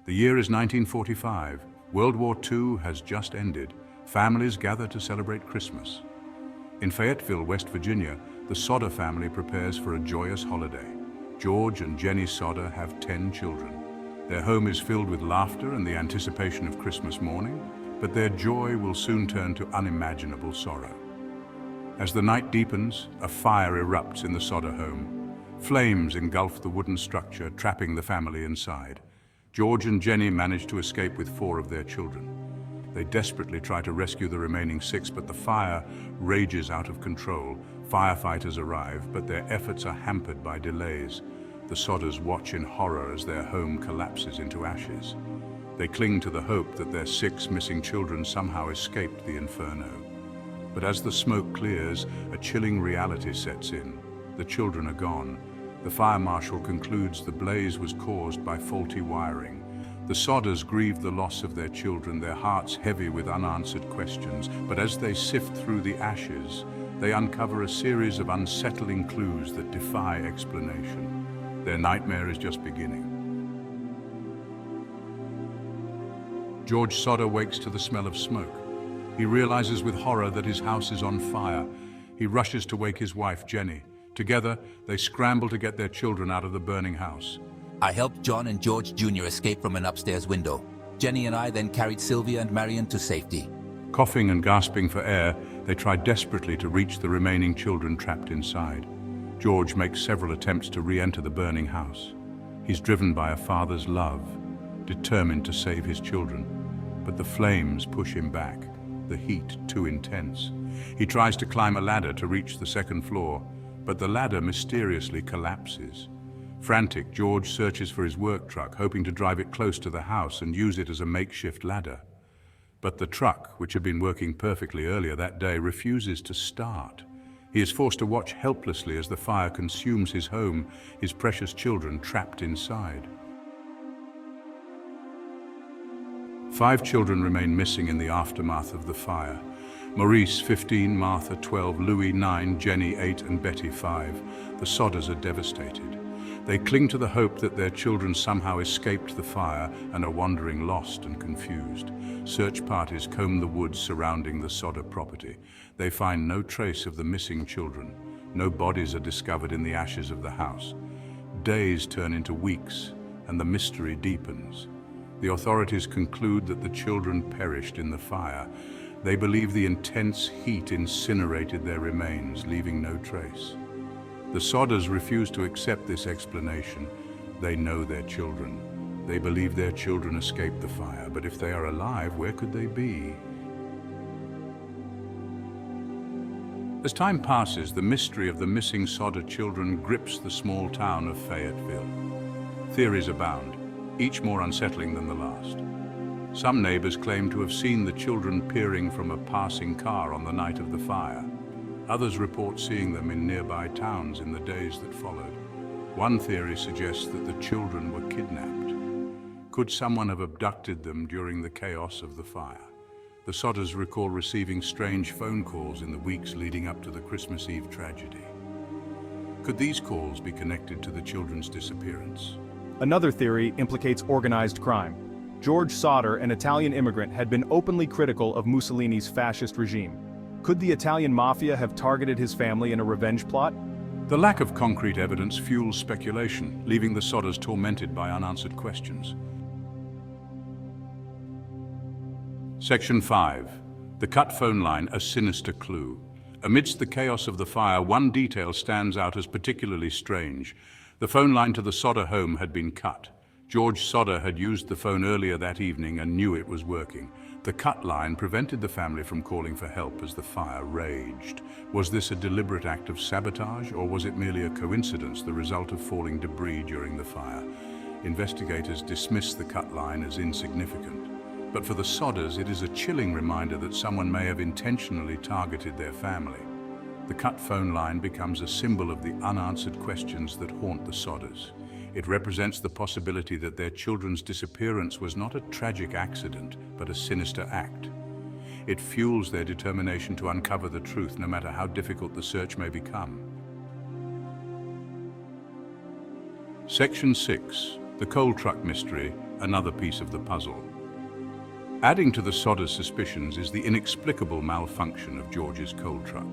The year is 1945. World War II has just ended. Families gather to celebrate Christmas. In Fayetteville, West Virginia, the Sodder family prepares for a joyous holiday. George and Jenny Sodder have 10 children. Their home is filled with laughter and the anticipation of Christmas morning, but their joy will soon turn to unimaginable sorrow. As the night deepens, a fire erupts in the Sodder home. Flames engulf the wooden structure, trapping the family inside. George and Jenny manage to escape with 4 of their children. They desperately try to rescue the remaining 6, but the fire rages out of control. Firefighters arrive, but their efforts are hampered by delays. The Sodders watch in horror as their home collapses into ashes. They cling to the hope that their 6 missing children somehow escaped the inferno. But as the smoke clears, a chilling reality sets in. The children are gone. The fire marshal concludes the blaze was caused by faulty wiring. The Sodders grieve the loss of their children, their hearts heavy with unanswered questions. But as they sift through the ashes, they uncover a series of unsettling clues that defy explanation. Their nightmare is just beginning. George Sodder wakes to the smell of smoke. He realizes with horror that his house is on fire. He rushes to wake his wife, Jenny. Together, they scramble to get their children out of the burning house. I helped John and George Jr. escape from an upstairs window. Jenny and I then carried Sylvia and Marion to safety. Coughing and gasping for air, they try desperately to reach the remaining children trapped inside. George makes several attempts to re-enter the burning house. He's driven by a father's love, determined to save his children. But the flames push him back, the heat too intense. He tries to climb a ladder to reach the 2nd floor, but the ladder mysteriously collapses. Frantic, George searches for his work truck, hoping to drive it close to the house and use it as a makeshift ladder. But the truck, which had been working perfectly earlier that day, refuses to start. He is forced to watch helplessly as the fire consumes his home, his precious children trapped inside. 5 children remain missing in the aftermath of the fire. Maurice, 15, Martha, 12, Louis, 9, Jenny, 8, and Betty, 5. The Sodders are devastated. They cling to the hope that their children somehow escaped the fire and are wandering lost and confused. Search parties comb the woods surrounding the Sodder property. They find no trace of the missing children. No bodies are discovered in the ashes of the house. Days turn into weeks, and the mystery deepens. The authorities conclude that the children perished in the fire. They believe the intense heat incinerated their remains, leaving no trace. The Sodders refuse to accept this explanation. They know their children. They believe their children escaped the fire, but if they are alive, where could they be? As time passes, the mystery of the missing Sodder children grips the small town of Fayetteville. Theories abound, each more unsettling than the last. Some neighbors claim to have seen the children peering from a passing car on the night of the fire. Others report seeing them in nearby towns in the days that followed. One theory suggests that the children were kidnapped. Could someone have abducted them during the chaos of the fire? The Sodders recall receiving strange phone calls in the weeks leading up to the Christmas Eve tragedy. Could these calls be connected to the children's disappearance? Another theory implicates organized crime. George Sodder, an Italian immigrant, had been openly critical of Mussolini's fascist regime. Could the Italian mafia have targeted his family in a revenge plot? The lack of concrete evidence fuels speculation, leaving the Sodders tormented by unanswered questions. Section 5. The cut phone line, a sinister clue. Amidst the chaos of the fire, one detail stands out as particularly strange. The phone line to the Sodder home had been cut. George Sodder had used the phone earlier that evening and knew it was working. The cut line prevented the family from calling for help as the fire raged. Was this a deliberate act of sabotage, or was it merely a coincidence, the result of falling debris during the fire? Investigators dismiss the cut line as insignificant. But for the Sodders, it is a chilling reminder that someone may have intentionally targeted their family. The cut phone line becomes a symbol of the unanswered questions that haunt the Sodders. It represents the possibility that their children's disappearance was not a tragic accident, but a sinister act. It fuels their determination to uncover the truth, no matter how difficult the search may become. Section 6. The coal truck mystery, another piece of the puzzle. Adding to the Sodders' suspicions is the inexplicable malfunction of George's coal truck.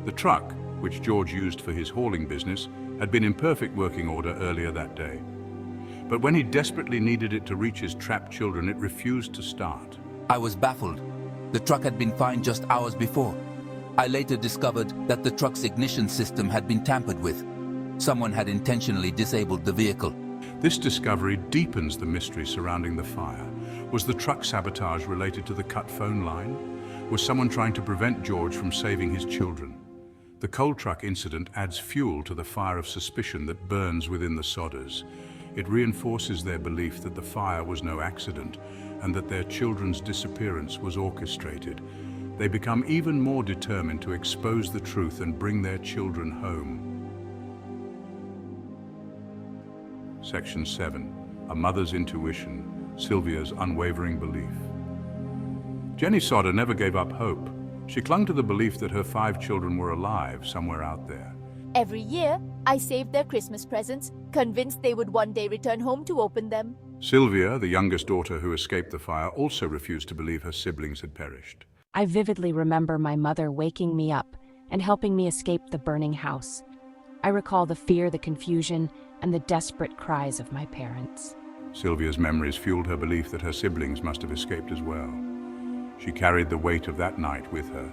The truck, which George used for his hauling business, had been in perfect working order earlier that day. But when he desperately needed it to reach his trapped children, it refused to start. I was baffled. The truck had been fine just hours before. I later discovered that the truck's ignition system had been tampered with. Someone had intentionally disabled the vehicle. This discovery deepens the mystery surrounding the fire. Was the truck sabotage related to the cut phone line? Was someone trying to prevent George from saving his children? The coal truck incident adds fuel to the fire of suspicion that burns within the Sodders. It reinforces their belief that the fire was no accident and that their children's disappearance was orchestrated. They become even more determined to expose the truth and bring their children home. Section 7. A Mother's Intuition, Sylvia's Unwavering Belief. Jenny Sodder never gave up hope. She clung to the belief that her 5 children were alive somewhere out there. Every year, I saved their Christmas presents, convinced they would one day return home to open them. Sylvia, the youngest daughter who escaped the fire, also refused to believe her siblings had perished. I vividly remember my mother waking me up and helping me escape the burning house. I recall the fear, the confusion, and the desperate cries of my parents. Sylvia's memories fueled her belief that her siblings must have escaped as well. She carried the weight of that night with her,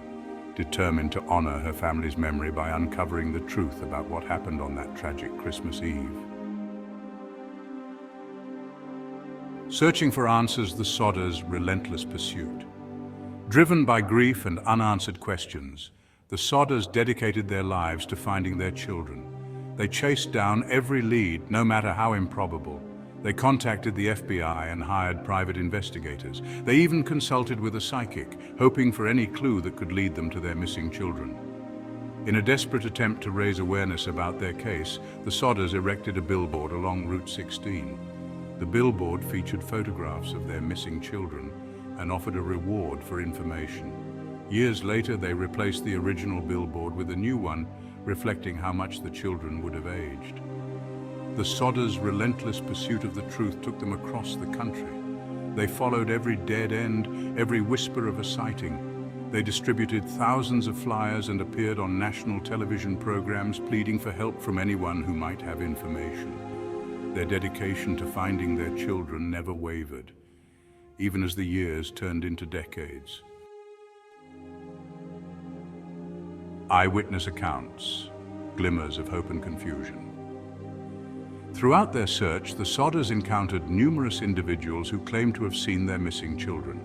determined to honor her family's memory by uncovering the truth about what happened on that tragic Christmas Eve. Searching for answers, the Sodders' relentless pursuit. Driven by grief and unanswered questions, the Sodders dedicated their lives to finding their children. They chased down every lead, no matter how improbable. They contacted the FBI and hired private investigators. They even consulted with a psychic, hoping for any clue that could lead them to their missing children. In a desperate attempt to raise awareness about their case, the Sodders erected a billboard along Route 16. The billboard featured photographs of their missing children and offered a reward for information. Years later, they replaced the original billboard with a new one, reflecting how much the children would have aged. The Sodders' relentless pursuit of the truth took them across the country. They followed every dead end, every whisper of a sighting. They distributed thousands of flyers and appeared on national television programs pleading for help from anyone who might have information. Their dedication to finding their children never wavered, even as the years turned into decades. Eyewitness accounts, glimmers of hope and confusion. Throughout their search, the Sodders encountered numerous individuals who claimed to have seen their missing children.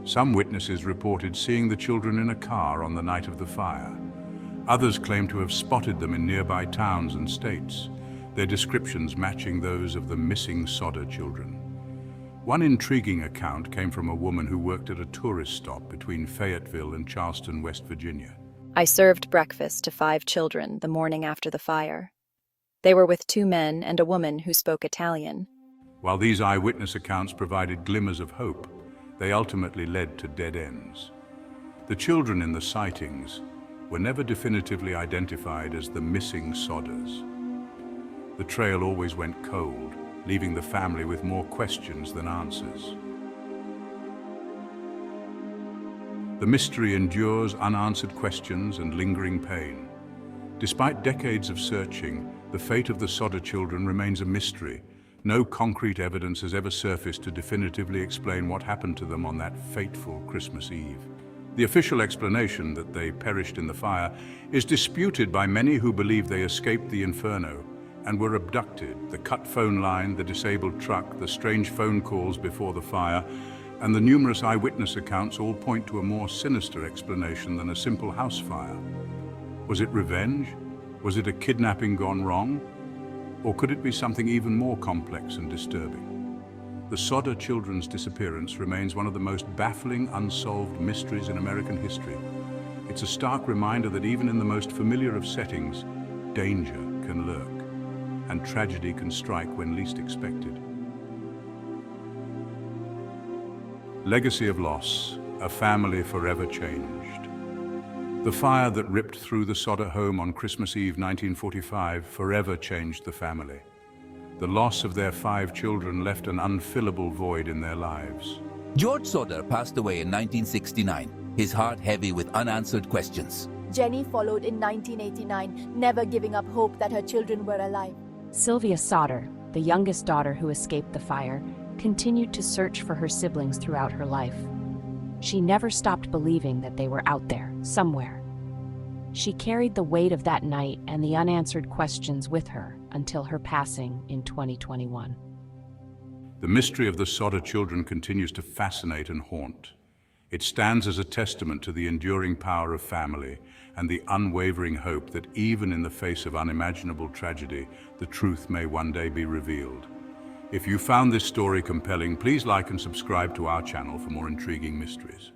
Some witnesses reported seeing the children in a car on the night of the fire. Others claimed to have spotted them in nearby towns and states, their descriptions matching those of the missing Sodder children. One intriguing account came from a woman who worked at a tourist stop between Fayetteville and Charleston, West Virginia. I served breakfast to 5 children the morning after the fire. They were with 2 men and a woman who spoke Italian. While these eyewitness accounts provided glimmers of hope, they ultimately led to dead ends. The children in the sightings were never definitively identified as the missing Sodders. The trail always went cold, leaving the family with more questions than answers. The mystery endures unanswered questions and lingering pain. Despite decades of searching, the fate of the Sodder children remains a mystery. No concrete evidence has ever surfaced to definitively explain what happened to them on that fateful Christmas Eve. The official explanation that they perished in the fire is disputed by many who believe they escaped the inferno and were abducted. The cut phone line, the disabled truck, the strange phone calls before the fire, and the numerous eyewitness accounts all point to a more sinister explanation than a simple house fire. Was it revenge? Was it a kidnapping gone wrong? Or could it be something even more complex and disturbing? The Sodder children's disappearance remains one of the most baffling, unsolved mysteries in American history. It's a stark reminder that even in the most familiar of settings, danger can lurk, and tragedy can strike when least expected. Legacy of loss, a family forever changed. The fire that ripped through the Sodder home on Christmas Eve 1945 forever changed the family. The loss of their 5 children left an unfillable void in their lives. George Sodder passed away in 1969, his heart heavy with unanswered questions. Jenny followed in 1989, never giving up hope that her children were alive. Sylvia Sodder, the youngest daughter who escaped the fire, continued to search for her siblings throughout her life. She never stopped believing that they were out there, somewhere. She carried the weight of that night and the unanswered questions with her until her passing in 2021. The mystery of the Sodder children continues to fascinate and haunt. It stands as a testament to the enduring power of family and the unwavering hope that even in the face of unimaginable tragedy, the truth may one day be revealed. If you found this story compelling, please like and subscribe to our channel for more intriguing mysteries.